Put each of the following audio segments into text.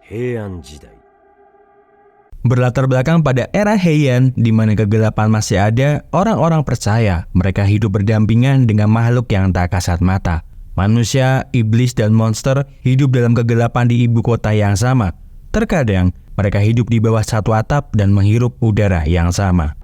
Heian Jidai. Berlatar belakang pada era Heian, di mana kegelapan masih ada, orang-orang percaya mereka hidup berdampingan dengan makhluk yang tak kasat mata. Manusia, iblis, dan monster hidup dalam kegelapan di ibu kota yang sama. Terkadang, mereka hidup di bawah satu atap dan menghirup udara yang sama.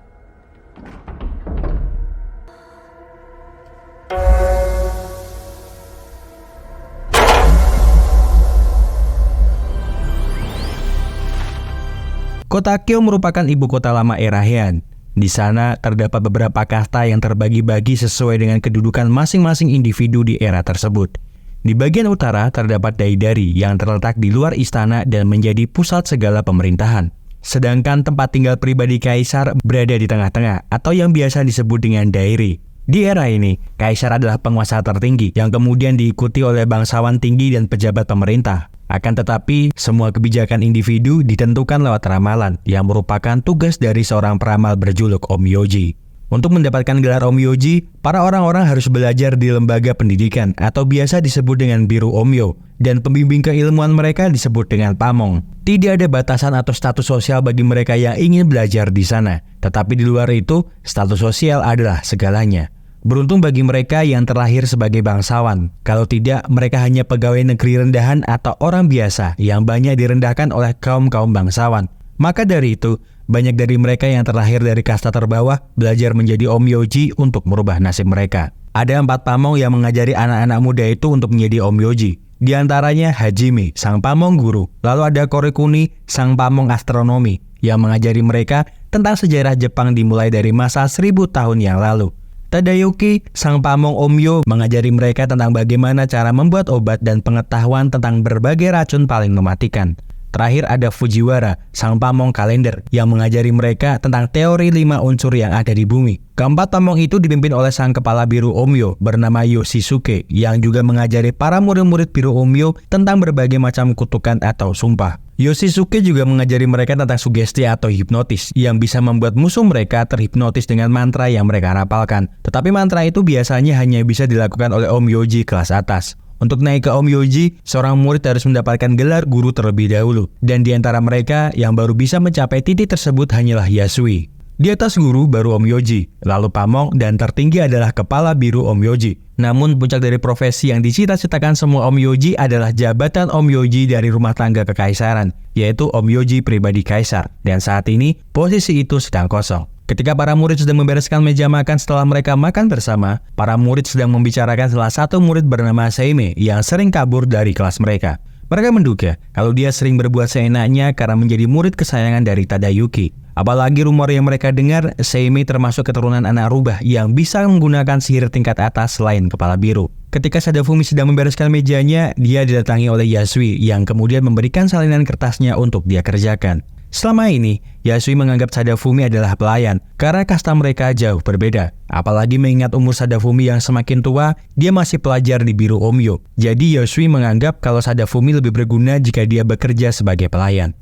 Kota Kyo merupakan ibu kota lama era Heian. Di sana terdapat beberapa kasta yang terbagi-bagi sesuai dengan kedudukan masing-masing individu di era tersebut. Di bagian utara terdapat Daidari yang terletak di luar istana dan menjadi pusat segala pemerintahan. Sedangkan tempat tinggal pribadi kaisar berada di tengah-tengah atau yang biasa disebut dengan Dairi. Di era ini, kaisar adalah penguasa tertinggi yang kemudian diikuti oleh bangsawan tinggi dan pejabat pemerintah. Akan tetapi, semua kebijakan individu ditentukan lewat ramalan yang merupakan tugas dari seorang peramal berjuluk Onmyoji. Untuk mendapatkan gelar Onmyoji, para orang-orang harus belajar di lembaga pendidikan atau biasa disebut dengan biru Onmyo, dan pembimbing keilmuan mereka disebut dengan pamong. Tidak ada batasan atau status sosial bagi mereka yang ingin belajar di sana, tetapi di luar itu, status sosial adalah segalanya. Beruntung bagi mereka yang terlahir sebagai bangsawan. Kalau tidak, mereka hanya pegawai negeri rendahan atau orang biasa yang banyak direndahkan oleh kaum-kaum bangsawan. Maka dari itu, banyak dari mereka yang terlahir dari kasta terbawah belajar menjadi Onmyoji untuk merubah nasib mereka. Ada 4 pamong yang mengajari anak-anak muda itu untuk menjadi Onmyoji. Di antaranya Hajime, sang pamong guru. Lalu ada Korekuni, sang pamong astronomi, yang mengajari mereka tentang sejarah Jepang dimulai dari masa 1000 tahun yang lalu. Tadayuki, sang pamong Onmyo, mengajari mereka tentang bagaimana cara membuat obat dan pengetahuan tentang berbagai racun paling mematikan. Terakhir ada Fujiwara, sang pamong kalender, yang mengajari mereka tentang teori 5 unsur yang ada di bumi. Keempat pamong itu dipimpin oleh sang kepala biru Onmyo bernama Yoshisuke, yang juga mengajari para murid-murid biru Onmyo tentang berbagai macam kutukan atau sumpah. Yoshisuke juga mengajari mereka tentang sugesti atau hipnotis yang bisa membuat musuh mereka terhipnotis dengan mantra yang mereka rapalkan. Tetapi mantra itu biasanya hanya bisa dilakukan oleh Onmyoji kelas atas. Untuk naik ke Onmyoji, seorang murid harus mendapatkan gelar guru terlebih dahulu. Dan di antara mereka yang baru bisa mencapai titik tersebut hanyalah Yasui. Di atas guru baru Onmyoji, lalu pamong, dan tertinggi adalah kepala biru Onmyoji. Namun puncak dari profesi yang dicita-citakan semua Onmyoji adalah jabatan Onmyoji dari rumah tangga kekaisaran, yaitu Onmyoji pribadi kaisar. Dan saat ini, posisi itu sedang kosong. Ketika para murid sedang membereskan meja makan setelah mereka makan bersama, para murid sedang membicarakan salah satu murid bernama Seime yang sering kabur dari kelas mereka. Mereka menduga kalau dia sering berbuat seenaknya karena menjadi murid kesayangan dari Tadayuki. Apalagi rumor yang mereka dengar, Seime termasuk keturunan anak rubah yang bisa menggunakan sihir tingkat atas selain kepala biru. Ketika Sadafumi sedang membereskan mejanya, dia didatangi oleh Yasui yang kemudian memberikan salinan kertasnya untuk dia kerjakan. Selama ini, Yasui menganggap Sadafumi adalah pelayan karena kasta mereka jauh berbeda. Apalagi mengingat umur Sadafumi yang semakin tua, dia masih pelajar di biru Onmyo. Jadi Yasui menganggap kalau Sadafumi lebih berguna jika dia bekerja sebagai pelayan.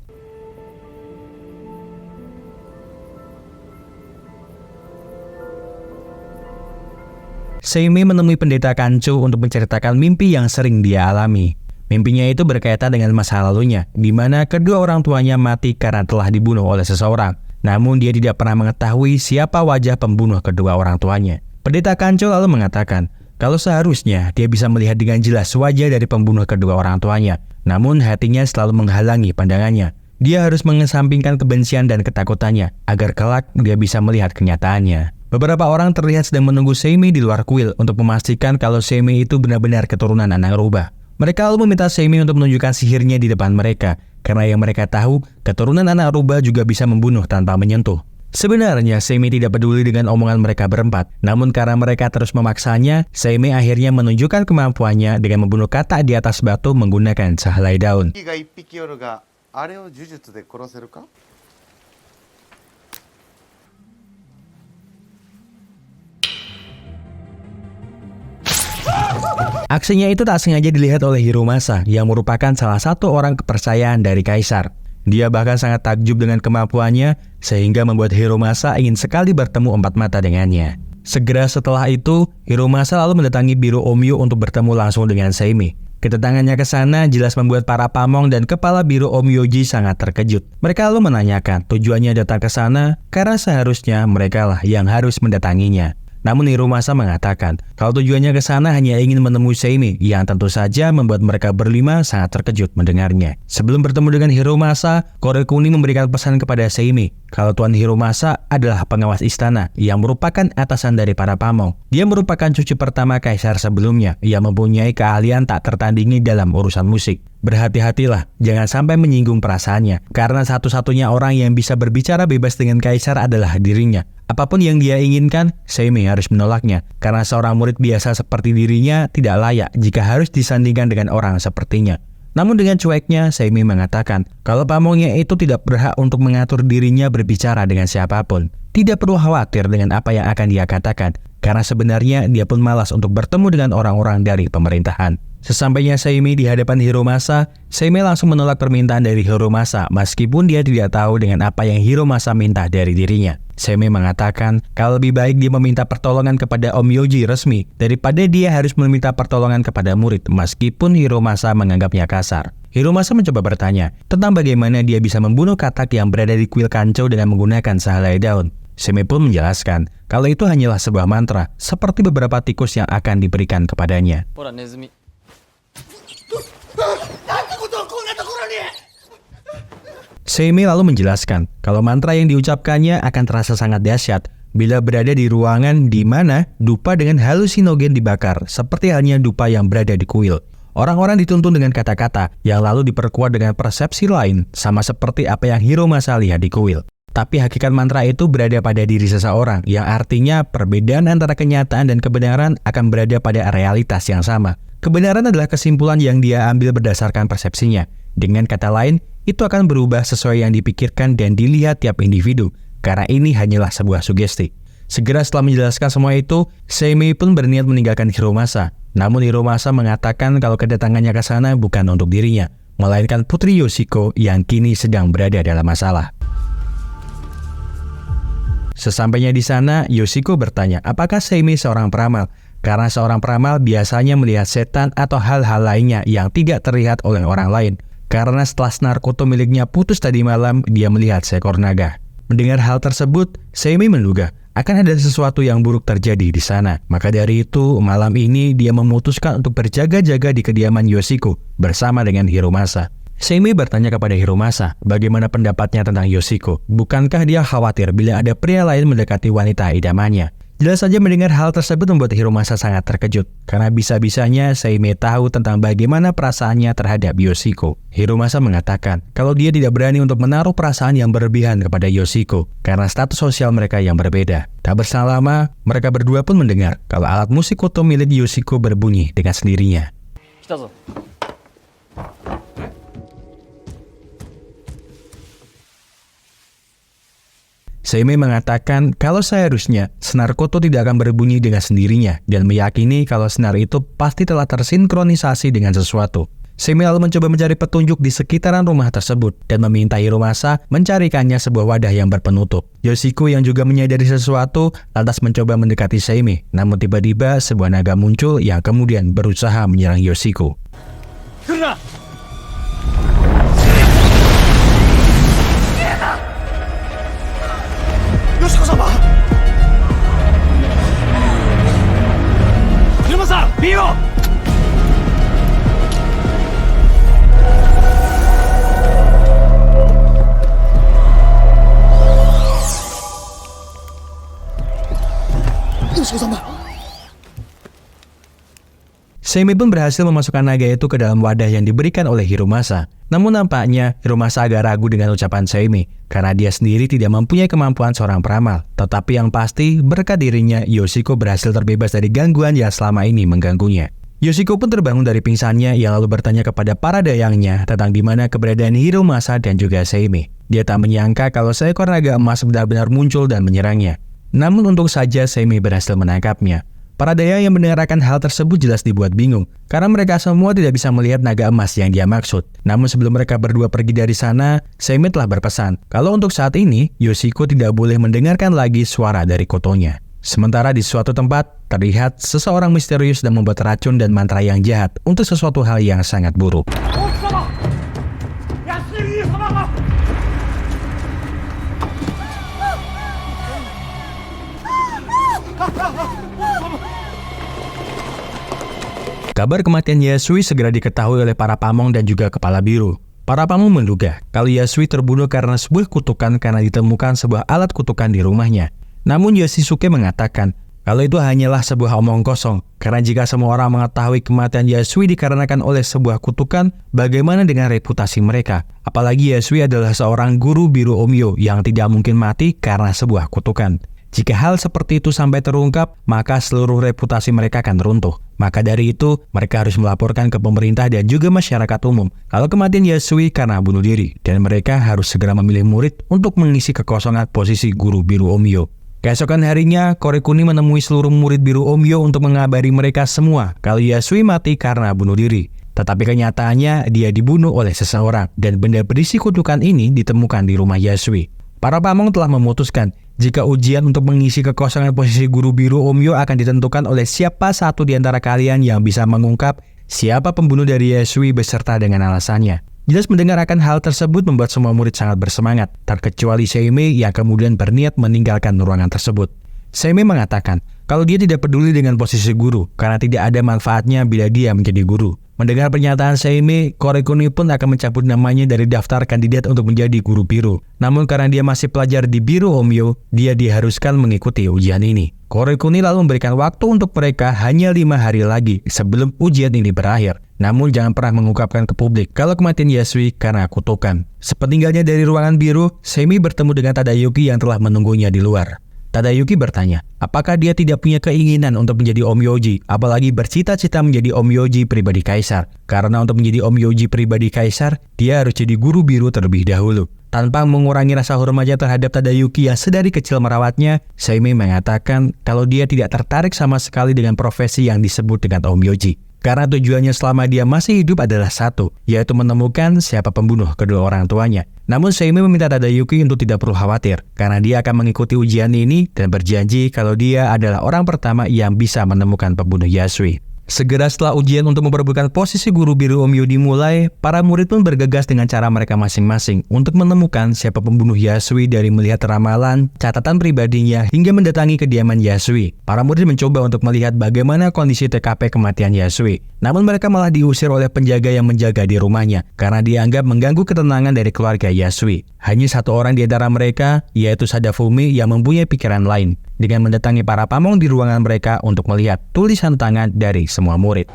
Seime menemui pendeta Kancho untuk menceritakan mimpi yang sering dia alami. Mimpinya itu berkaitan dengan masa lalunya, di mana kedua orang tuanya mati karena telah dibunuh oleh seseorang. Namun dia tidak pernah mengetahui siapa wajah pembunuh kedua orang tuanya. Pendeta Kancho lalu mengatakan, kalau seharusnya dia bisa melihat dengan jelas wajah dari pembunuh kedua orang tuanya. Namun hatinya selalu menghalangi pandangannya. Dia harus mengesampingkan kebencian dan ketakutannya, agar kelak dia bisa melihat kenyataannya. Beberapa orang terlihat sedang menunggu Seime di luar kuil untuk memastikan kalau Seime itu benar-benar keturunan anak rubah. Mereka lalu meminta Seime untuk menunjukkan sihirnya di depan mereka, karena yang mereka tahu, keturunan anak rubah juga bisa membunuh tanpa menyentuh. Sebenarnya Seime tidak peduli dengan omongan mereka berempat, namun karena mereka terus memaksanya, Seime akhirnya menunjukkan kemampuannya dengan membunuh katak di atas batu menggunakan sehelai daun. Aksinya itu tak sengaja dilihat oleh Hiromasa yang merupakan salah satu orang kepercayaan dari kaisar. Dia bahkan sangat takjub dengan kemampuannya sehingga membuat Hiromasa ingin sekali bertemu empat mata dengannya. Segera setelah itu, Hiromasa lalu mendatangi biru Onmyo untuk bertemu langsung dengan Seime. Kedatangannya ke sana jelas membuat para pamong dan kepala biru Om Yoji sangat terkejut. Mereka lalu menanyakan tujuannya datang ke sana karena seharusnya mereka lah yang harus mendatanginya. Namun Hiromasa mengatakan kalau tujuannya ke sana hanya ingin menemui Seimei, yang tentu saja membuat mereka berlima sangat terkejut mendengarnya. Sebelum bertemu dengan Hiromasa, Korel Kuning memberikan pesan kepada Seimei kalau Tuan Hiromasa adalah pengawas istana yang merupakan atasan dari para pamong. Dia merupakan cucu pertama kaisar sebelumnya yang mempunyai keahlian tak tertandingi dalam urusan musik. Berhati-hatilah, jangan sampai menyinggung perasaannya, karena satu-satunya orang yang bisa berbicara bebas dengan kaisar adalah dirinya. Apapun yang dia inginkan, Seimei harus menolaknya, karena seorang murid biasa seperti dirinya tidak layak jika harus disandingkan dengan orang sepertinya. Namun dengan cueknya, Seimei mengatakan kalau pamongnya itu tidak berhak untuk mengatur dirinya berbicara dengan siapapun. Tidak perlu khawatir dengan apa yang akan dia katakan, karena sebenarnya dia pun malas untuk bertemu dengan orang-orang dari pemerintahan. Sesampainya Seimei di hadapan Hiromasa, Seimei langsung menolak permintaan dari Hiromasa meskipun dia tidak tahu dengan apa yang Hiromasa minta dari dirinya. Seimei mengatakan kalau lebih baik dia meminta pertolongan kepada Om Yoji resmi daripada dia harus meminta pertolongan kepada murid meskipun Hiromasa menganggapnya kasar. Hiromasa mencoba bertanya tentang bagaimana dia bisa membunuh katak yang berada di kuil Kancho dengan menggunakan sehelai daun. Seimei pun menjelaskan kalau itu hanyalah sebuah mantra seperti beberapa tikus yang akan diberikan kepadanya. Seimei lalu menjelaskan kalau mantra yang diucapkannya akan terasa sangat dahsyat bila berada di ruangan di mana dupa dengan halusinogen dibakar, seperti halnya dupa yang berada di kuil. Orang-orang dituntun dengan kata-kata yang lalu diperkuat dengan persepsi lain, sama seperti apa yang Hiromasa lihat di kuil. Tapi hakikat mantra itu berada pada diri seseorang, yang artinya perbedaan antara kenyataan dan kebenaran akan berada pada realitas yang sama. Kebenaran adalah kesimpulan yang dia ambil berdasarkan persepsinya. Dengan kata lain, itu akan berubah sesuai yang dipikirkan dan dilihat tiap individu, karena ini hanyalah sebuah sugesti. Segera setelah menjelaskan semua itu, Seimei pun berniat meninggalkan Hiromasa. Namun Hiromasa mengatakan kalau kedatangannya ke sana bukan untuk dirinya, melainkan Putri Yoshiko yang kini sedang berada dalam masalah. Sesampainya di sana, Yoshiko bertanya apakah Seimei seorang peramal, karena seorang peramal biasanya melihat setan atau hal-hal lainnya yang tidak terlihat oleh orang lain. Karena setelah senar koto miliknya putus tadi malam, dia melihat seekor naga. Mendengar hal tersebut, Seimei menduga akan ada sesuatu yang buruk terjadi di sana. Maka dari itu, malam ini dia memutuskan untuk berjaga-jaga di kediaman Yoshiko bersama dengan Hiromasa. Seimei bertanya kepada Hiromasa bagaimana pendapatnya tentang Yoshiko. Bukankah dia khawatir bila ada pria lain mendekati wanita idamannya? Jelas saja mendengar hal tersebut membuat Hiromasa sangat terkejut, karena bisa-bisanya Seimei tahu tentang bagaimana perasaannya terhadap Yoshiko. Hiromasa mengatakan kalau dia tidak berani untuk menaruh perasaan yang berlebihan kepada Yoshiko, karena status sosial mereka yang berbeda. Tak berselang lama, mereka berdua pun mendengar kalau alat musik koto milik Yoshiko berbunyi dengan sendirinya. Seimei mengatakan kalau seharusnya senar koto tidak akan berbunyi dengan sendirinya dan meyakini kalau senar itu pasti telah tersinkronisasi dengan sesuatu. Seimei lalu mencoba mencari petunjuk di sekitaran rumah tersebut dan meminta Hiromasa mencarikannya sebuah wadah yang berpenutup. Yoshiko yang juga menyadari sesuatu lantas mencoba mendekati Seimei, namun tiba-tiba sebuah naga muncul yang kemudian berusaha menyerang Yoshiko. Yoshiko-sama! Hiromasa, Bio! Yoshiko-sama! Seimei pun berhasil memasukkan naga itu ke dalam wadah yang diberikan oleh Hiromasa. Namun nampaknya Hiromasa agak ragu dengan ucapan Seimei, karena dia sendiri tidak mempunyai kemampuan seorang peramal. Tetapi yang pasti, berkat dirinya, Yoshiko berhasil terbebas dari gangguan yang selama ini mengganggunya. Yoshiko pun terbangun dari pingsannya, yang lalu bertanya kepada para dayangnya tentang di mana keberadaan Hiromasa dan juga Seimei. Dia tak menyangka kalau seekor naga emas benar-benar muncul dan menyerangnya. Namun untung saja Seimei berhasil menangkapnya. Para dayang yang mendengarkan hal tersebut jelas dibuat bingung, karena mereka semua tidak bisa melihat naga emas yang dia maksud. Namun sebelum mereka berdua pergi dari sana, Seimei telah berpesan kalau untuk saat ini, Yoshiko tidak boleh mendengarkan lagi suara dari kotonya. Sementara di suatu tempat, terlihat seseorang misterius dan membuat racun dan mantra yang jahat untuk sesuatu hal yang sangat buruk. Kabar kematian Yasui segera diketahui oleh para pamong dan juga kepala biru. Para pamong menduga kalau Yasui terbunuh karena sebuah kutukan karena ditemukan sebuah alat kutukan di rumahnya. Namun Yoshisuke mengatakan kalau itu hanyalah sebuah omong kosong, karena jika semua orang mengetahui kematian Yasui dikarenakan oleh sebuah kutukan, bagaimana dengan reputasi mereka? Apalagi Yasui adalah seorang guru biru Onmyo yang tidak mungkin mati karena sebuah kutukan. Jika hal seperti itu sampai terungkap, maka seluruh reputasi mereka akan runtuh. Maka dari itu, mereka harus melaporkan ke pemerintah dan juga masyarakat umum kalau kematian Yasui karena bunuh diri, dan mereka harus segera memilih murid untuk mengisi kekosongan posisi guru biru Onmyo. Keesokan harinya, Korekuni menemui seluruh murid biru Onmyo untuk mengabari mereka semua kalau Yasui mati karena bunuh diri. Tetapi kenyataannya, dia dibunuh oleh seseorang, dan benda berisi kutukan ini ditemukan di rumah Yasui. Para pamong telah memutuskan jika ujian untuk mengisi kekosongan posisi guru biru Onmyo akan ditentukan oleh siapa satu di antara kalian yang bisa mengungkap siapa pembunuh dari Yasui beserta dengan alasannya. Jelas mendengar akan hal tersebut membuat semua murid sangat bersemangat, terkecuali Seimei yang kemudian berniat meninggalkan ruangan tersebut. Seimei mengatakan kalau dia tidak peduli dengan posisi guru karena tidak ada manfaatnya bila dia menjadi guru. Mendengar pernyataan Seimei, Korekuni pun akan mencabut namanya dari daftar kandidat untuk menjadi guru biru. Namun karena dia masih pelajar di biru Onmyo, dia diharuskan mengikuti ujian ini. Korekuni lalu memberikan waktu untuk mereka hanya 5 hari lagi sebelum ujian ini berakhir. Namun jangan pernah mengungkapkan ke publik kalau kematian Yasui karena kutukan. Sepeninggalnya dari ruangan biru, Seimei bertemu dengan Tadayuki yang telah menunggunya di luar. Tadayuki bertanya, apakah dia tidak punya keinginan untuk menjadi Onmyoji, apalagi bercita-cita menjadi Onmyoji pribadi kaisar. Karena untuk menjadi Onmyoji pribadi kaisar, dia harus jadi guru biru terlebih dahulu. Tanpa mengurangi rasa hormatnya terhadap Tadayuki yang sedari kecil merawatnya, Seimei mengatakan kalau dia tidak tertarik sama sekali dengan profesi yang disebut dengan Onmyoji. Karena tujuannya selama dia masih hidup adalah satu, yaitu menemukan siapa pembunuh kedua orang tuanya. Namun Seimei meminta Tadayuki untuk tidak perlu khawatir, karena dia akan mengikuti ujian ini dan berjanji kalau dia adalah orang pertama yang bisa menemukan pembunuh Yasui. Segera setelah ujian untuk memperebutkan posisi guru biru Onmyo dimulai, para murid pun bergegas dengan cara mereka masing-masing untuk menemukan siapa pembunuh Yasui dari melihat ramalan, catatan pribadinya, hingga mendatangi kediaman Yasui. Para murid mencoba untuk melihat bagaimana kondisi TKP kematian Yasui. Namun mereka malah diusir oleh penjaga yang menjaga di rumahnya, karena dianggap mengganggu ketenangan dari keluarga Yasui. Hanya satu orang di antara mereka, yaitu Sadafumi yang mempunyai pikiran lain, dengan mendatangi para pamong di ruangan mereka untuk melihat tulisan tangan dari semua murid.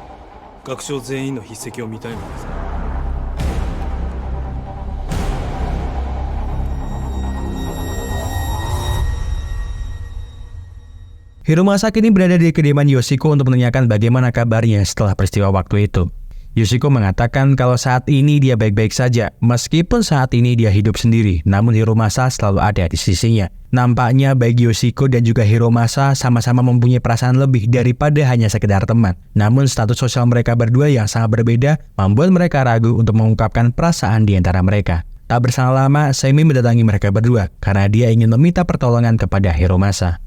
Hiromasa kini berada di kediaman Yoshiko untuk menanyakan bagaimana kabarnya setelah peristiwa waktu itu. Yoshiko mengatakan kalau saat ini dia baik-baik saja, meskipun saat ini dia hidup sendiri, namun Hiromasa selalu ada di sisinya. Nampaknya baik Yoshiko dan juga Hiromasa sama-sama mempunyai perasaan lebih daripada hanya sekedar teman. Namun status sosial mereka berdua yang sangat berbeda membuat mereka ragu untuk mengungkapkan perasaan di antara mereka. Tak berselang lama, Seimei mendatangi mereka berdua karena dia ingin meminta pertolongan kepada Hiromasa.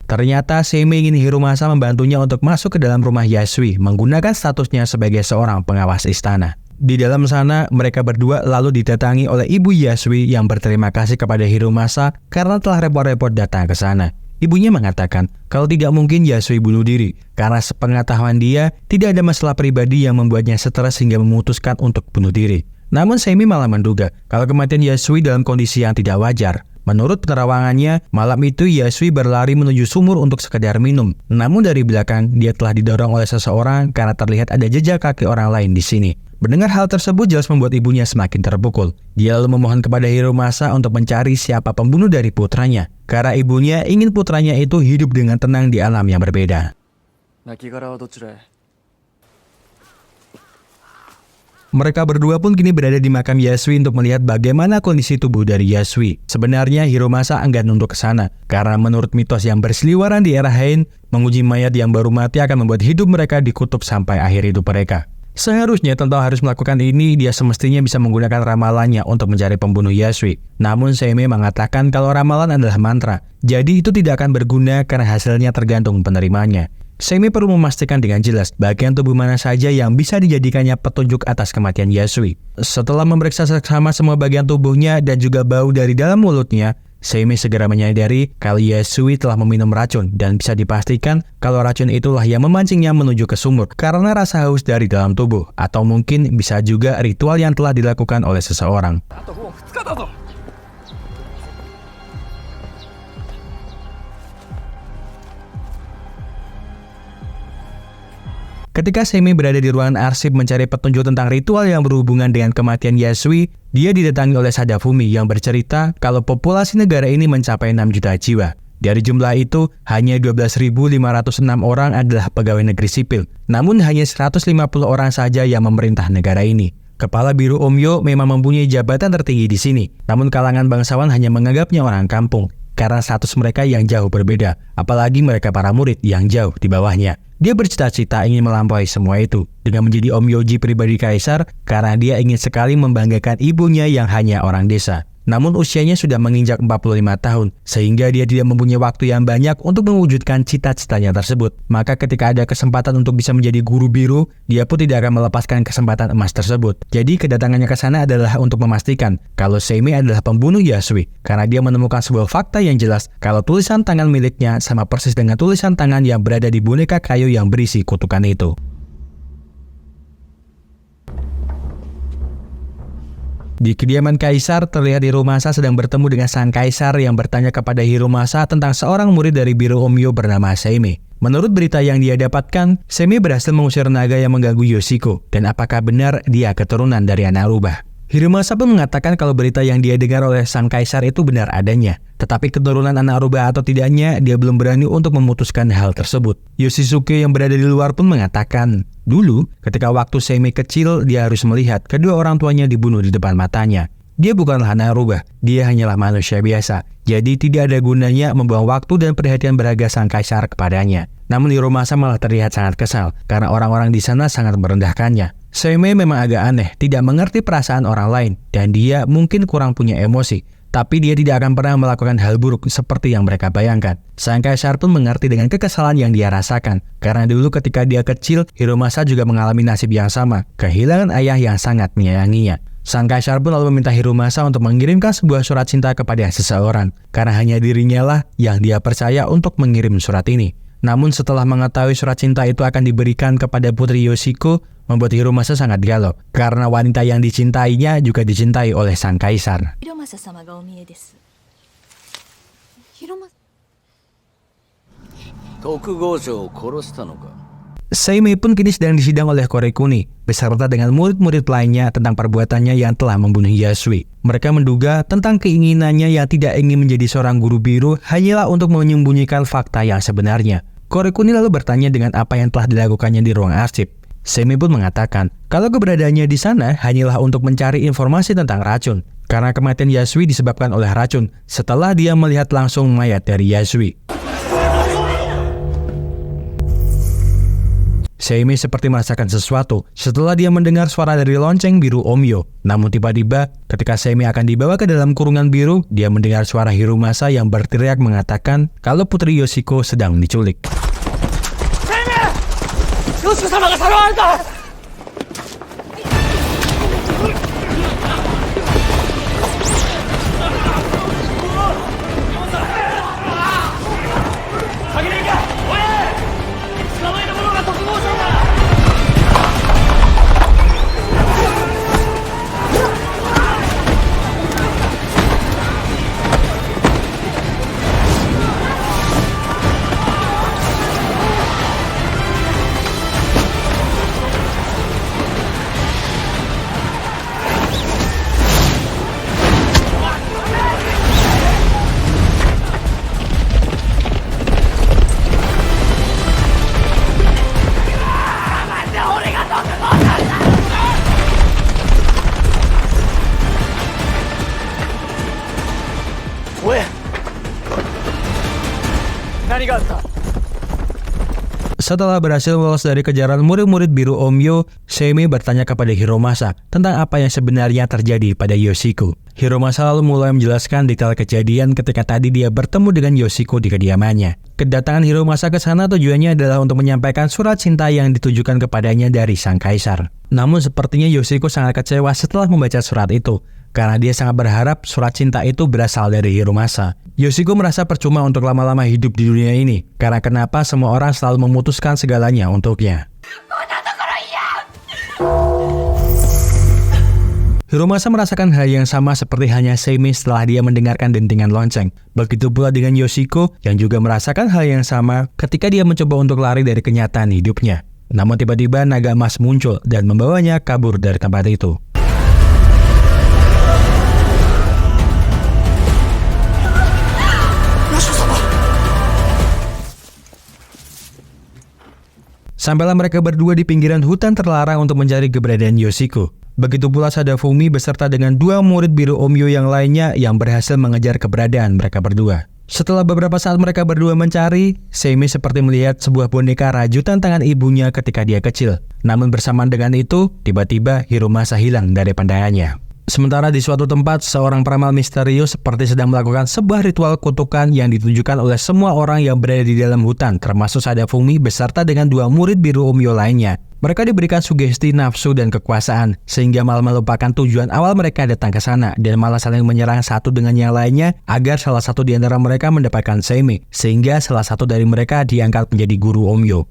Ternyata Seimei ingin Hiromasa membantunya untuk masuk ke dalam rumah Yasui menggunakan statusnya sebagai seorang pengawas istana. Di dalam sana, mereka berdua lalu didatangi oleh ibu Yasui yang berterima kasih kepada Hiromasa karena telah repot-repot datang ke sana. Ibunya mengatakan kalau tidak mungkin Yasui bunuh diri karena sepengetahuan dia tidak ada masalah pribadi yang membuatnya stres hingga memutuskan untuk bunuh diri. Namun Seimei malah menduga kalau kematian Yasui dalam kondisi yang tidak wajar. Menurut penerawangannya, malam itu Yasui berlari menuju sumur untuk sekedar minum. Namun dari belakang, dia telah didorong oleh seseorang karena terlihat ada jejak kaki orang lain di sini. Mendengar hal tersebut jelas membuat ibunya semakin terpukul. Dia lalu memohon kepada Hiromasa untuk mencari siapa pembunuh dari putranya. Karena ibunya ingin putranya itu hidup dengan tenang di alam yang berbeda. Mereka berdua pun kini berada di makam Yasui untuk melihat bagaimana kondisi tubuh dari Yasui. Sebenarnya Hiromasa enggan untuk ke sana, karena menurut mitos yang berseliweran di era Heian, menguji mayat yang baru mati akan membuat hidup mereka dikutuk sampai akhir hidup mereka. Seharusnya Tentao harus melakukan ini, dia semestinya bisa menggunakan ramalannya untuk mencari pembunuh Yasui. Namun Seimei mengatakan kalau ramalan adalah mantra, jadi itu tidak akan berguna karena hasilnya tergantung penerimanya. Seimei perlu memastikan dengan jelas bagian tubuh mana saja yang bisa dijadikannya petunjuk atas kematian Yasui. Setelah memeriksa seksama semua bagian tubuhnya dan juga bau dari dalam mulutnya, Seimei segera menyadari kalau Yasui telah meminum racun dan bisa dipastikan kalau racun itulah yang memancingnya menuju ke sumur karena rasa haus dari dalam tubuh, atau mungkin bisa juga ritual yang telah dilakukan oleh seseorang. Ketika Seimei berada di ruangan arsip mencari petunjuk tentang ritual yang berhubungan dengan kematian Yasui, dia didatangi oleh Sadafumi yang bercerita kalau populasi negara ini mencapai 6 juta jiwa. Dari jumlah itu, hanya 12.506 orang adalah pegawai negeri sipil, namun hanya 150 orang saja yang memerintah negara ini. Kepala Biru Omyo memang mempunyai jabatan tertinggi di sini, namun kalangan bangsawan hanya menganggapnya orang kampung, karena status mereka yang jauh berbeda, apalagi mereka para murid yang jauh di bawahnya. Dia bercita-cita ingin melampaui semua itu dengan menjadi Omyoji pribadi kaisar karena dia ingin sekali membanggakan ibunya yang hanya orang desa. Namun usianya sudah menginjak 45 tahun, sehingga dia tidak mempunyai waktu yang banyak untuk mewujudkan cita-citanya tersebut. Maka ketika ada kesempatan untuk bisa menjadi guru biru, dia pun tidak akan melepaskan kesempatan emas tersebut. Jadi kedatangannya ke sana adalah untuk memastikan kalau Seimei adalah pembunuh Yasui, karena dia menemukan sebuah fakta yang jelas kalau tulisan tangan miliknya sama persis dengan tulisan tangan yang berada di boneka kayu yang berisi kutukan itu. Di kediaman kaisar, terlihat Hiromasa sedang bertemu dengan sang kaisar yang bertanya kepada Hiromasa tentang seorang murid dari Biru Omyo bernama Seimei. Menurut berita yang dia dapatkan, Seimei berhasil mengusir naga yang mengganggu Yoshiko, dan apakah benar dia keturunan dari anak rubah. Hiromasa pun mengatakan kalau berita yang dia dengar oleh sang kaisar itu benar adanya. Tetapi keturunan anak rubah atau tidaknya, dia belum berani untuk memutuskan hal tersebut. Yoshisuke yang berada di luar pun mengatakan, dulu ketika waktu Seimei kecil, dia harus melihat kedua orang tuanya dibunuh di depan matanya. Dia bukanlah anak rubah, dia hanyalah manusia biasa. Jadi tidak ada gunanya membuang waktu dan perhatian berharga sang kaisar kepadanya. Namun Hiromasa malah terlihat sangat kesal karena orang-orang di sana sangat merendahkannya. Seimei memang agak aneh, tidak mengerti perasaan orang lain, dan dia mungkin kurang punya emosi. Tapi dia tidak akan pernah melakukan hal buruk seperti yang mereka bayangkan. Sang kaisar pun mengerti dengan kekesalan yang dia rasakan. Karena dulu ketika dia kecil, Hiromasa juga mengalami nasib yang sama, kehilangan ayah yang sangat menyayanginya. Sang kaisar pun lalu meminta Hiromasa untuk mengirimkan sebuah surat cinta kepada seseorang, karena hanya dirinya lah yang dia percaya untuk mengirim surat ini. Namun setelah mengetahui surat cinta itu akan diberikan kepada putri Yoshiko, membuat Hiromasa sangat galau, karena wanita yang dicintainya juga dicintai oleh sang kaisar. Seimei pun kini sedang disidang oleh Korekuni, beserta dengan murid-murid lainnya tentang perbuatannya yang telah membunuh Yasui. Mereka menduga tentang keinginannya yang tidak ingin menjadi seorang guru biru hanyalah untuk menyembunyikan fakta yang sebenarnya. Korekuni lalu bertanya dengan apa yang telah dilakukannya di ruang arsip. Seimei pun mengatakan kalau keberadaannya di sana hanyalah untuk mencari informasi tentang racun, karena kematian Yasui disebabkan oleh racun setelah dia melihat langsung mayat dari Yasui. Seimei seperti merasakan sesuatu setelah dia mendengar suara dari lonceng Biru Omyo. Namun tiba-tiba ketika Seimei akan dibawa ke dalam kurungan biru, dia mendengar suara Hiromasa yang berteriak mengatakan kalau putri Yoshiko sedang diculik. Setelah berhasil lolos dari kejaran murid-murid biru Onmyo, Seimei bertanya kepada Hiromasa tentang apa yang sebenarnya terjadi pada Yoshiko. Hiromasa lalu mulai menjelaskan detail kejadian ketika tadi dia bertemu dengan Yoshiko di kediamannya. Kedatangan Hiromasa ke sana tujuannya adalah untuk menyampaikan surat cinta yang ditujukan kepadanya dari sang kaisar. Namun sepertinya Yoshiko sangat kecewa setelah membaca surat itu, karena dia sangat berharap surat cinta itu berasal dari Hiromasa. Yoshiko merasa percuma untuk lama-lama hidup di dunia ini, karena kenapa semua orang selalu memutuskan segalanya untuknya. Hiromasa merasakan hal yang sama seperti hanya Seimei setelah dia mendengarkan dentingan lonceng. Begitu pula dengan Yoshiko yang juga merasakan hal yang sama ketika dia mencoba untuk lari dari kenyataan hidupnya. Namun tiba-tiba naga emas muncul dan membawanya kabur dari tempat itu. Sampailah mereka berdua di pinggiran hutan terlarang untuk mencari keberadaan Yoshiko. Begitu pula Sadafumi beserta dengan 2 murid biru Onmyo yang lainnya yang berhasil mengejar keberadaan mereka berdua. Setelah beberapa saat mereka berdua mencari, Seimei seperti melihat sebuah boneka rajutan tangan ibunya ketika dia kecil. Namun bersamaan dengan itu, tiba-tiba Hiromasa hilang dari pandangannya. Sementara di suatu tempat, seorang peramal misterius seperti sedang melakukan sebuah ritual kutukan yang ditujukan oleh semua orang yang berada di dalam hutan, termasuk Sadafumi beserta dengan 2 murid biru Onmyo lainnya. Mereka diberikan sugesti nafsu dan kekuasaan, sehingga malah melupakan tujuan awal mereka datang ke sana dan malah saling menyerang satu dengan yang lainnya agar salah satu di antara mereka mendapatkan Seimei, sehingga salah satu dari mereka diangkat menjadi guru Onmyo.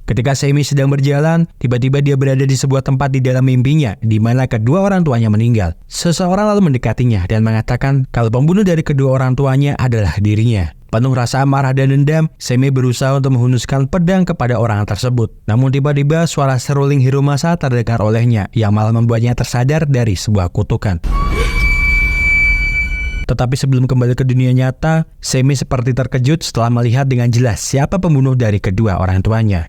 Ketika Seimei sedang berjalan, tiba-tiba dia berada di sebuah tempat di dalam mimpinya, di mana kedua orang tuanya meninggal. Seseorang lalu mendekatinya dan mengatakan kalau pembunuh dari kedua orang tuanya adalah dirinya. Penuh rasa amarah dan dendam, Seimei berusaha untuk menghunuskan pedang kepada orang tersebut. Namun tiba-tiba suara seruling Hiromasa terdengar olehnya, yang malah membuatnya tersadar dari sebuah kutukan. Tetapi sebelum kembali ke dunia nyata, Seimei seperti terkejut setelah melihat dengan jelas siapa pembunuh dari kedua orang tuanya.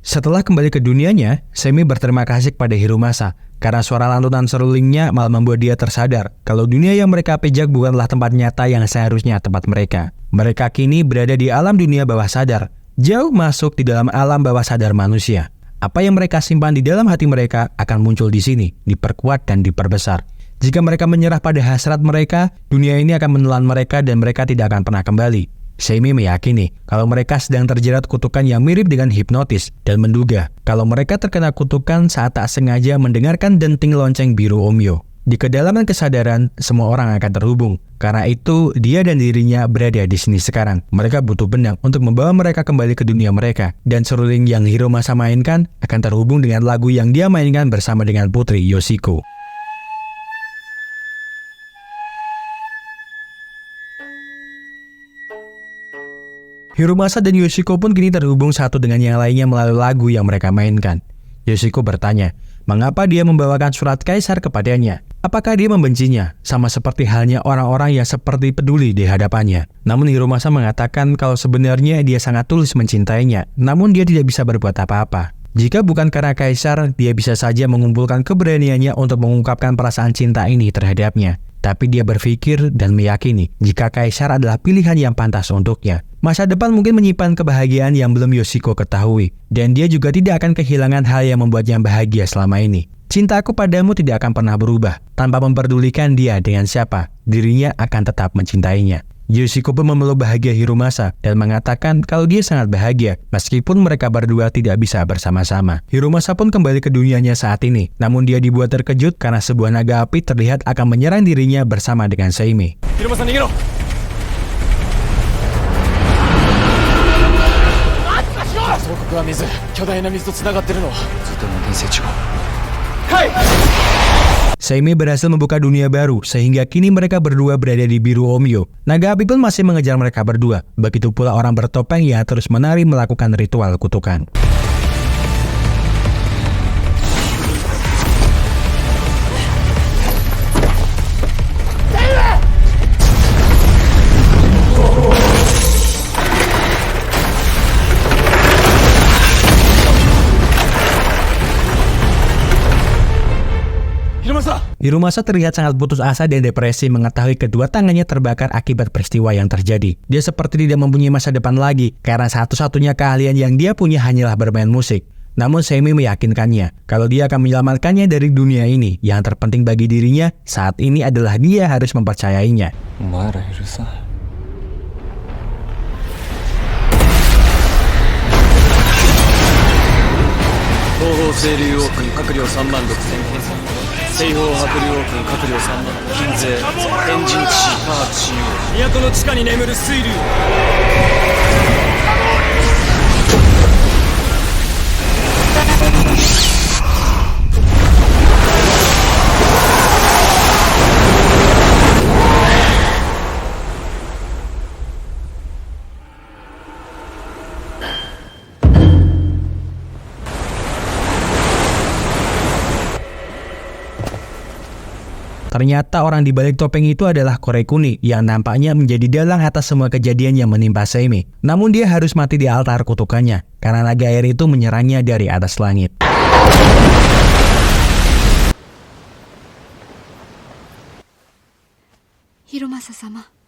Setelah kembali ke dunianya, Seimei berterima kasih kepada Hiromasa karena suara lantunan serulingnya malah membuat dia tersadar kalau dunia yang mereka pijak bukanlah tempat nyata yang seharusnya tempat mereka. Mereka kini berada di alam dunia bawah sadar, jauh masuk di dalam alam bawah sadar manusia. Apa yang mereka simpan di dalam hati mereka akan muncul di sini, diperkuat dan diperbesar. Jika mereka menyerah pada hasrat mereka, dunia ini akan menelan mereka dan mereka tidak akan pernah kembali. Seimei meyakini kalau mereka sedang terjerat kutukan yang mirip dengan hipnotis dan menduga kalau mereka terkena kutukan saat tak sengaja mendengarkan denting lonceng biru Onmyo. Di kedalaman kesadaran, semua orang akan terhubung. Karena itu, dia dan dirinya berada di sini sekarang. Mereka butuh benang untuk membawa mereka kembali ke dunia mereka. Dan seruling yang Hiromasa mainkan akan terhubung dengan lagu yang dia mainkan bersama dengan putri Yoshiko. Hiromasa dan Yoshiko pun kini terhubung satu dengan yang lainnya melalui lagu yang mereka mainkan. Yoshiko bertanya, mengapa dia membawakan surat kaisar kepadanya? Apakah dia membencinya? Sama seperti halnya orang-orang yang seperti peduli di hadapannya. Namun Hiromasa mengatakan kalau sebenarnya dia sangat tulus mencintainya, namun dia tidak bisa berbuat apa-apa. Jika bukan karena kaisar, dia bisa saja mengumpulkan keberaniannya untuk mengungkapkan perasaan cinta ini terhadapnya. Tapi dia berpikir dan meyakini jika kaisar adalah pilihan yang pantas untuknya. Masa depan mungkin menyimpan kebahagiaan yang belum Yoshiko ketahui. Dan dia juga tidak akan kehilangan hal yang membuatnya bahagia selama ini. Cintaku padamu tidak akan pernah berubah. Tanpa memperdulikan dia dengan siapa, dirinya akan tetap mencintainya. Yoshiko pun memeluk bahagia Hiromasa dan mengatakan kalau dia sangat bahagia meskipun mereka berdua tidak bisa bersama-sama. Hiromasa pun kembali ke dunianya saat ini, namun dia dibuat terkejut karena sebuah naga api terlihat akan menyerang dirinya bersama dengan Seimei. Hiromasa, nigero! Seimei berhasil membuka dunia baru, sehingga kini mereka berdua berada di biru Onmyo. Naga api pun masih mengejar mereka berdua. Begitu pula orang bertopeng yang terus menari melakukan ritual kutukan. Hirumasa terlihat sangat putus asa dan depresi mengetahui kedua tangannya terbakar akibat peristiwa yang terjadi. Dia seperti tidak mempunyai masa depan lagi, karena satu-satunya keahlian yang dia punya hanyalah bermain musik. Namun Seimei meyakinkannya kalau dia akan menyelamatkannya dari dunia ini. Yang terpenting bagi dirinya saat ini adalah dia harus mempercayainya. Ternyata orang di balik topeng itu adalah Korekuni yang nampaknya menjadi dalang atas semua kejadian yang menimpa Seimei. Namun dia harus mati di altar kutukannya karena naga air itu menyerangnya dari atas langit.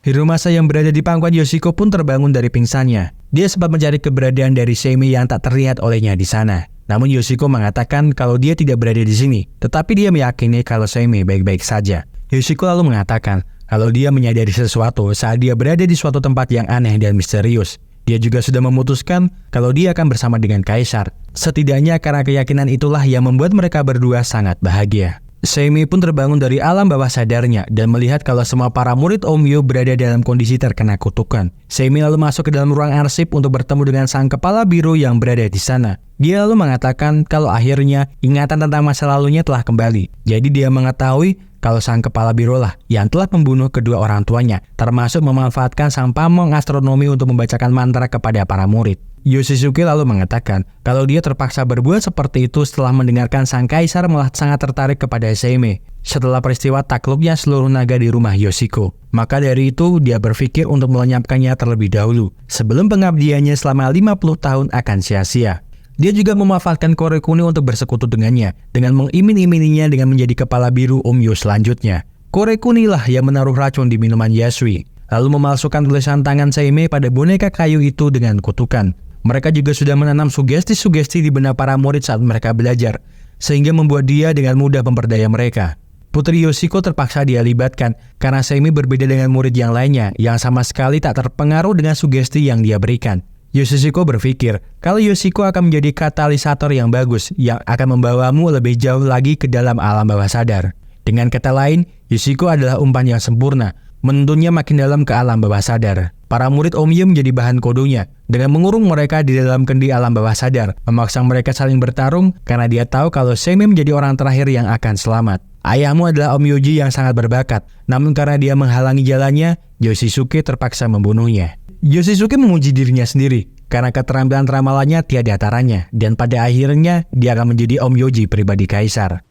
Hirumasa yang berada di pangkuan Yoshiko pun terbangun dari pingsannya. Dia sempat mencari keberadaan dari Seimei yang tak terlihat olehnya di sana. Namun Yoshiko mengatakan kalau dia tidak berada di sini, tetapi dia meyakini kalau Seimei baik-baik saja. Yoshiko lalu mengatakan kalau dia menyadari sesuatu saat dia berada di suatu tempat yang aneh dan misterius. Dia juga sudah memutuskan kalau dia akan bersama dengan Kaisar. Setidaknya karena keyakinan itulah yang membuat mereka berdua sangat bahagia. Seimei pun terbangun dari alam bawah sadarnya dan melihat kalau semua para murid Onmyo berada dalam kondisi terkena kutukan. Seimei lalu masuk ke dalam ruang arsip untuk bertemu dengan sang kepala biru yang berada di sana. Dia lalu mengatakan kalau akhirnya ingatan tentang masa lalunya telah kembali. Jadi dia mengetahui kalau sang kepala biru lah yang telah membunuh kedua orang tuanya, termasuk memanfaatkan sang pamong astronomi untuk membacakan mantra kepada para murid. Yoshisuke lalu mengatakan kalau dia terpaksa berbuat seperti itu setelah mendengarkan sang kaisar malah sangat tertarik kepada Seimei setelah peristiwa takluknya seluruh naga di rumah Yoshiko. Maka dari itu dia berpikir untuk melenyapkannya terlebih dahulu sebelum pengabdiannya selama 50 tahun akan sia-sia. Dia juga memanfaatkan Korekuni untuk bersekutu dengannya dengan mengimin-imininya dengan menjadi kepala biru Onmyo selanjutnya. Korekuni lah yang menaruh racun di minuman Yasui lalu memalsukan tulisan tangan Seimei pada boneka kayu itu dengan kutukan. Mereka juga sudah menanam sugesti-sugesti di benak para murid saat mereka belajar, sehingga membuat dia dengan mudah memperdaya mereka. Putri Yoshiko terpaksa dia libatkan, karena Seimei berbeda dengan murid yang lainnya, yang sama sekali tak terpengaruh dengan sugesti yang dia berikan. Yoshiko berpikir, kalau Yoshiko akan menjadi katalisator yang bagus, yang akan membawamu lebih jauh lagi ke dalam alam bawah sadar. Dengan kata lain, Yoshiko adalah umpan yang sempurna, menuntunnya makin dalam ke alam bawah sadar. Para murid Onmyo menjadi bahan kodonya dengan mengurung mereka di dalam kendi alam bawah sadar, memaksa mereka saling bertarung karena dia tahu kalau Seimei menjadi orang terakhir yang akan selamat. Ayahmu adalah Onmyoji yang sangat berbakat, namun karena dia menghalangi jalannya, Yoshisuke terpaksa membunuhnya. Yoshisuke memuji dirinya sendiri karena keterampilan ramalannya tiada taranya, dan pada akhirnya dia akan menjadi Onmyoji pribadi kaisar.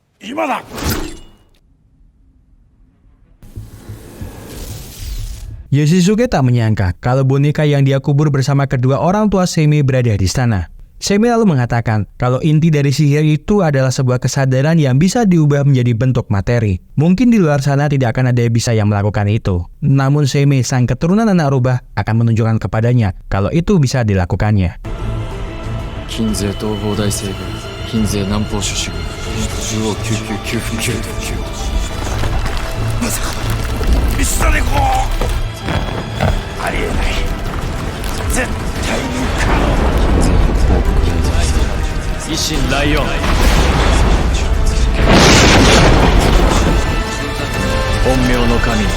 Yoshisuke tak menyangka kalau boneka yang dia kubur bersama kedua orang tua Seimei berada di sana. Seimei lalu mengatakan kalau inti dari sihir itu adalah sebuah kesadaran yang bisa diubah menjadi bentuk materi. Mungkin di luar sana tidak akan ada yang bisa yang melakukan itu. Namun Seimei, sang keturunan anak rubah, akan menunjukkan kepadanya kalau itu bisa dilakukannya. Ishin Lion Onmyo no Kami.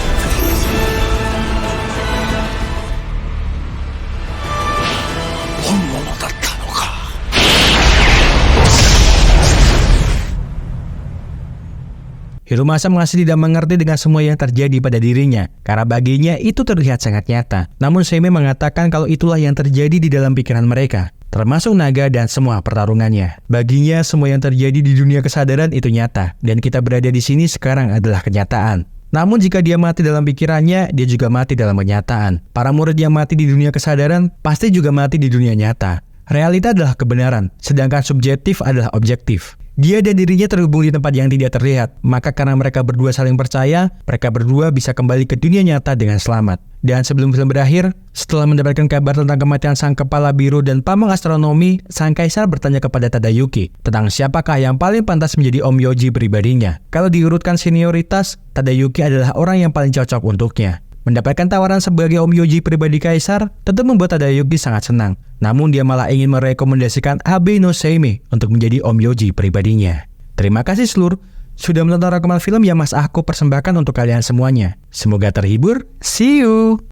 Hiromasa masih tidak mengerti dengan semua yang terjadi pada dirinya, karena baginya itu terlihat sangat nyata. Namun Seimei mengatakan kalau itulah yang terjadi di dalam pikiran mereka, termasuk naga dan semua pertarungannya. Baginya semua yang terjadi di dunia kesadaran itu nyata, dan kita berada di sini sekarang adalah kenyataan. Namun jika dia mati dalam pikirannya, dia juga mati dalam kenyataan. Para murid yang mati di dunia kesadaran pasti juga mati di dunia nyata. Realita adalah kebenaran, sedangkan subjektif adalah objektif. Dia dan dirinya terhubung di tempat yang tidak terlihat, maka karena mereka berdua saling percaya, mereka berdua bisa kembali ke dunia nyata dengan selamat. Dan sebelum film berakhir, setelah mendapatkan kabar tentang kematian sang kepala biru dan pamong astronomi, sang kaisar bertanya kepada Tadayuki tentang siapakah yang paling pantas menjadi Om Yoji pribadinya. Kalau diurutkan senioritas, Tadayuki adalah orang yang paling cocok untuknya. Mendapatkan tawaran sebagai Om Yoji pribadi kaisar tentu membuat Tadayuki sangat senang. Namun dia malah ingin merekomendasikan Abe no Seimei untuk menjadi Om Yoji pribadinya. Terima kasih seluruh sudah menonton rekaman film yang Mas Aku persembahkan untuk kalian semuanya. Semoga terhibur. See you!